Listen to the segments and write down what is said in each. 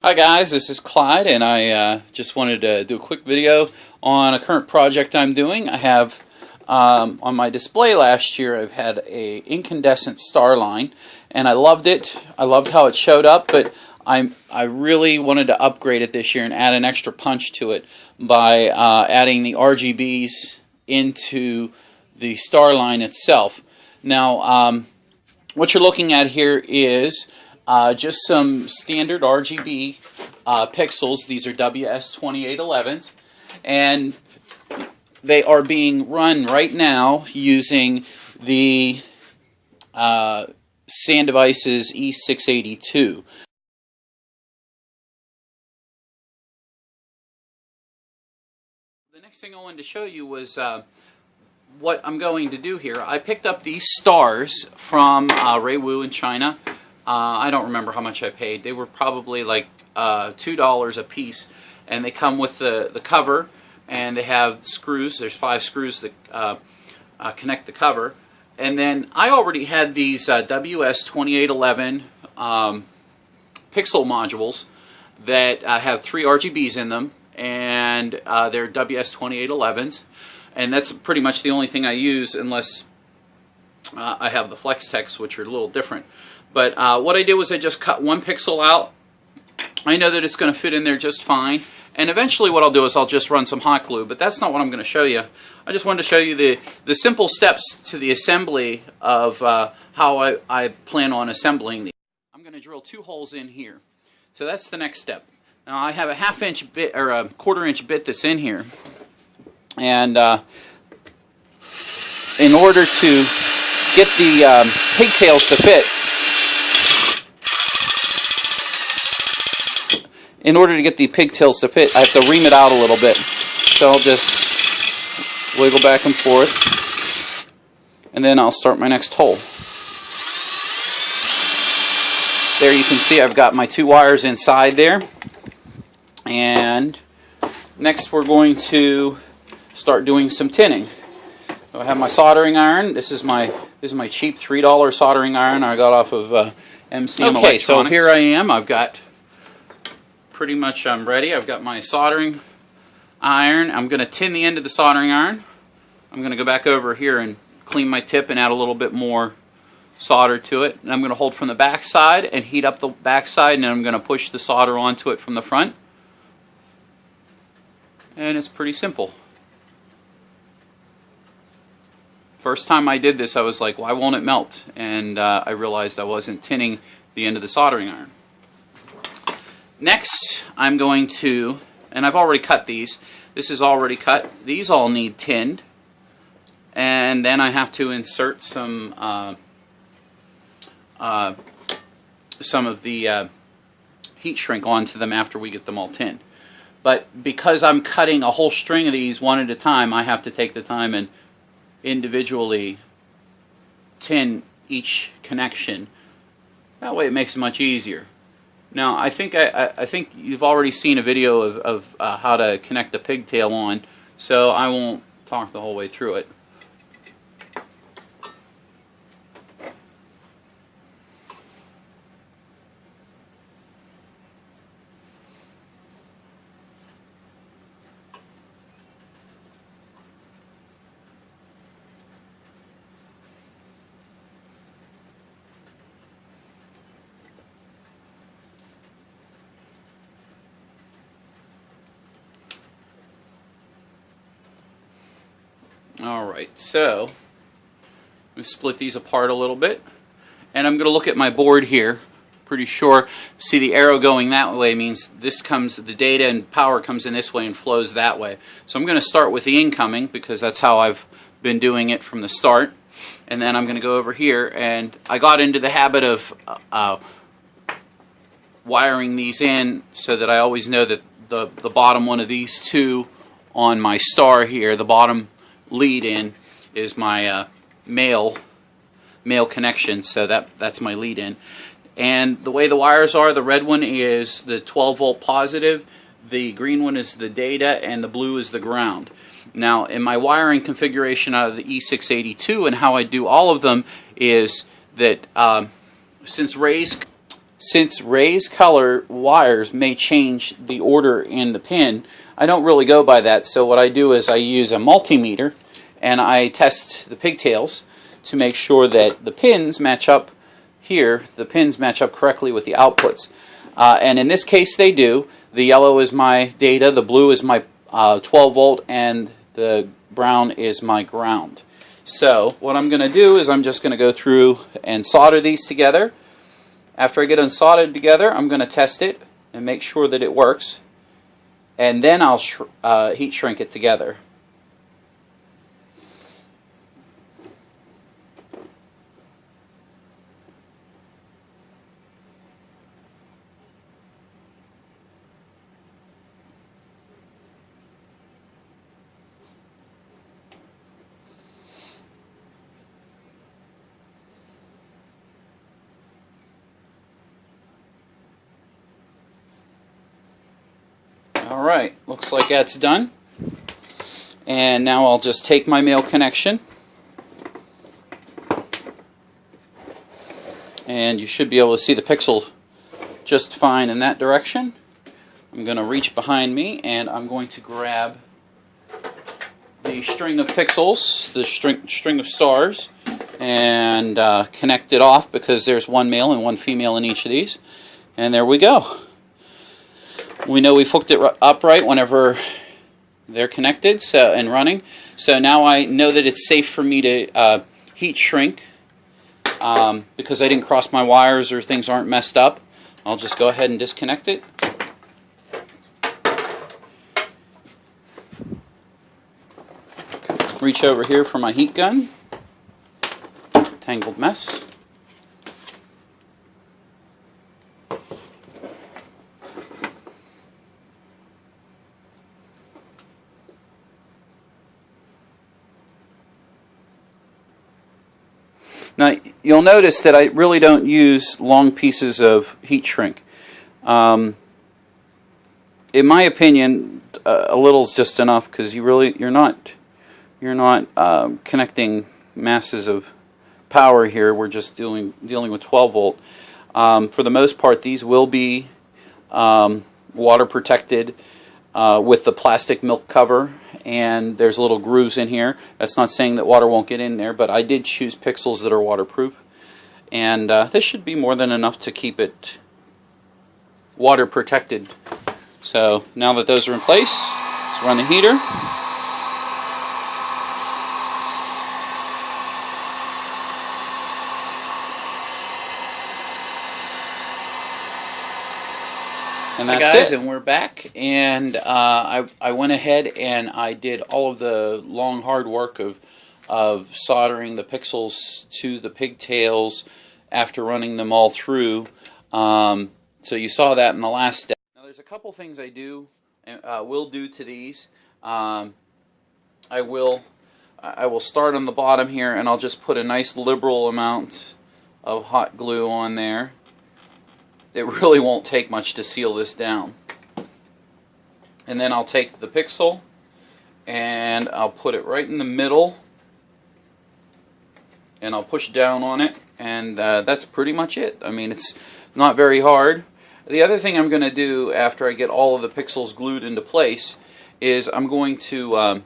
Hi guys, this is Clyde, and I just wanted to do a quick video on a current project I'm doing. I have on my display last year, I've had a incandescent star line, and I loved it. I loved how it showed up, but I really wanted to upgrade it this year and add an extra punch to it by adding the RGBs into the star line itself. Now, what you're looking at here is just some standard RGB pixels. These are WS2811s, and they are being run right now using the SanDevices E682. The next thing I wanted to show you was what I'm going to do here. I picked up these stars from Ray Wu in China. I don't remember how much I paid. They were probably like $2 a piece, and they come with the cover, and they have screws. There's 5 screws that connect the cover. And then I already had these WS2811 pixel modules that have 3 RGBs in them, and they're WS2811s, and that's pretty much the only thing I use, unless I have the Flex Techs, which are a little different. But what I did was I just cut one pixel out. I know that it's going to fit in there just fine. And eventually what I'll do is I'll just run some hot glue, but that's not what I'm going to show you. I just wanted to show you the simple steps to the assembly of how I plan on assembling these. I'm going to drill 2 holes in here. So that's the next step. Now I have a 1/2 inch bit, or a 1/4 inch bit that's in here. And in order to get the pigtails to fit, I have to ream it out a little bit. So I'll just wiggle back and forth, and then I'll start my next hole. There you can see I've got my 2 wires inside there. And next we're going to start doing some tinning. So I have my soldering iron. This is my cheap $3 soldering iron I got off of MCM Electronics. So here I am. I've got pretty much I'm ready. I've got my soldering iron. I'm going to tin the end of the soldering iron. I'm going to go back over here and clean my tip and add a little bit more solder to it. And I'm going to hold from the back side and heat up the back side, and then I'm going to push the solder onto it from the front. And it's pretty simple. First time I did this, I was like, why won't it melt? And I realized I wasn't tinning the end of the soldering iron. Next, I'm going to, and I've already cut these. This is already cut. These all need tinned. And then I have to insert some of the heat shrink onto them after we get them all tinned. But because I'm cutting a whole string of these one at a time, I have to take the time and individually tin each connection. That way it makes it much easier. Now I think you've already seen a video of how to connect the pigtail on, so I won't talk the whole way through it. Alright, so we split these apart a little bit, and I'm going to look at my board here. Pretty sure, see the arrow going that way means this comes, the data and power comes in this way and flows that way. So I'm going to start with the incoming, because that's how I've been doing it from the start. And then I'm going to go over here, and I got into the habit of wiring these in so that I always know that the bottom one of these 2 on my star here, the bottom lead in, is my male connection, so that's my lead in. And the way the wires are, the red one is the 12 volt positive, the green one is the data, and the blue is the ground. Now in my wiring configuration out of the E682, and how I do all of them is that since Ray's since Ray's color wires may change the order in the pin, I don't really go by that. So what I do is I use a multimeter and I test the pigtails to make sure that the pins match up here. The pins match up correctly with the outputs. And in this case they do. The yellow is my data, the blue is my 12 volt, and the brown is my ground. So what I'm going to do is I'm just going to go through and solder these together. After I get them soldered together, I'm going to test it and make sure that it works, and then I'll heat shrink it together. Alright, looks like that's done. And now I'll just take my male connection, and you should be able to see the pixel just fine in that direction. I'm going to reach behind me and I'm going to grab the string of pixels, the string of stars, and connect it off, because there's one male and one female in each of these. And there we go. We know we've hooked it up right whenever they're connected and running. So now I know that it's safe for me to heat shrink because I didn't cross my wires or things aren't messed up. I'll just go ahead and disconnect it. Reach over here for my heat gun. Tangled mess. Now, you'll notice that I really don't use long pieces of heat shrink. In my opinion, a little's just enough, because you're not connecting masses of power here. We're just dealing with 12 volt. For the most part, these will be water protected with the plastic milk cover, and there's little grooves in here. That's not saying that water won't get in there, but I did choose pixels that are waterproof, and this should be more than enough to keep it water protected. So now that those are in place, let's run the heater. And that's guys, it. And we're back, and I went ahead and I did all of the long hard work of soldering the pixels to the pigtails after running them all through. So you saw that in the last step. Now there's a couple things I will do to these. I will start on the bottom here, and I'll just put a nice liberal amount of hot glue on there. It really won't take much to seal this down. And then I'll take the pixel and I'll put it right in the middle, and I'll push down on it, and that's pretty much it. I mean, it's not very hard. The other thing I'm going to do after I get all of the pixels glued into place is I'm going to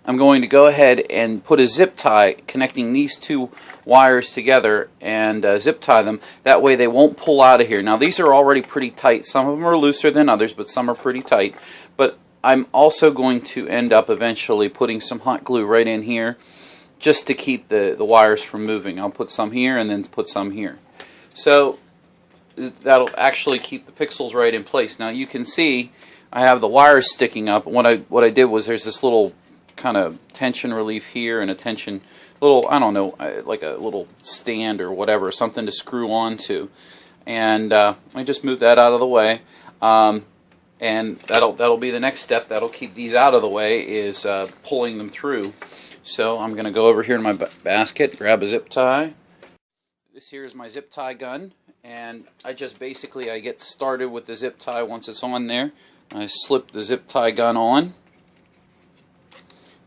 go ahead and put a zip tie connecting these two wires together, and zip tie them. That way they won't pull out of here. Now these are already pretty tight. Some of them are looser than others, but some are pretty tight. But I'm also going to end up eventually putting some hot glue right in here just to keep the wires from moving. I'll put some here and then put some here. So that'll actually keep the pixels right in place. Now you can see I have the wires sticking up. What I did was there's this little kind of tension relief here and a tension little, I don't know, like a little stand or whatever, something to screw onto, and I just moved that out of the way, and that'll be the next step. That'll keep these out of the way, is pulling them through. So I'm going to go over here to my basket, grab a zip tie. This here is my zip tie gun, and I get started with the zip tie. Once it's on there, I slip the zip tie gun on,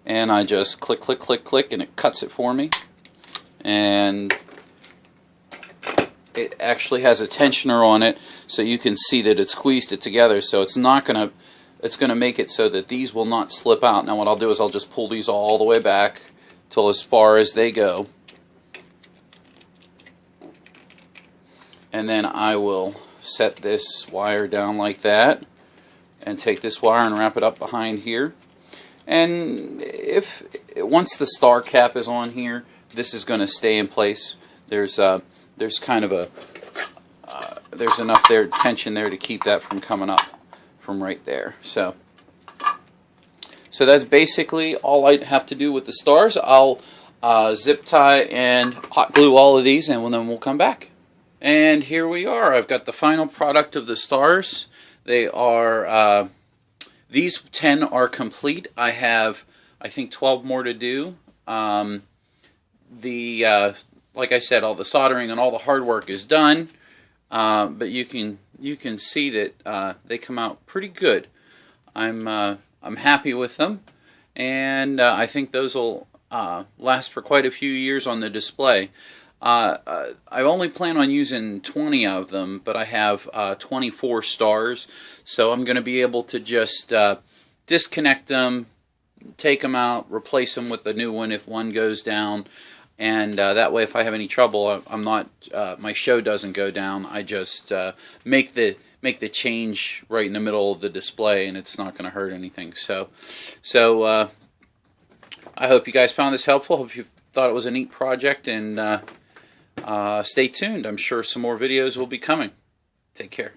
and I just click, click, click, click, and it cuts it for me. And it actually has a tensioner on it, so you can see that it squeezed it together. So it's not gonna, it's gonna make it so that these will not slip out. Now what I'll do is I'll just pull these all the way back till as far as they go, and then I will set this wire down like that, and take this wire and wrap it up behind here. And if once the star cap is on here, this is going to stay in place. There's kind of a there's enough there tension there to keep that from coming up from right there. So that's basically all I have to do with the stars. I'll zip tie and hot glue all of these, and then we'll come back. And here we are. I've got the final product of the stars. They are these 10 are complete. I have, I think, 12 more to do. Like I said, all the soldering and all the hard work is done, but you can see that they come out pretty good. I'm happy with them, and I think those will last for quite a few years on the display. I only plan on using 20 of them, but I have 24 stars, so I'm going to be able to just disconnect them, take them out, replace them with a new one if one goes down, and that way if I have any trouble, I'm not my show doesn't go down. I just make the change right in the middle of the display, and it's not going to hurt anything. So I hope you guys found this helpful. Hope you thought it was a neat project, and stay tuned. I'm sure some more videos will be coming. Take care.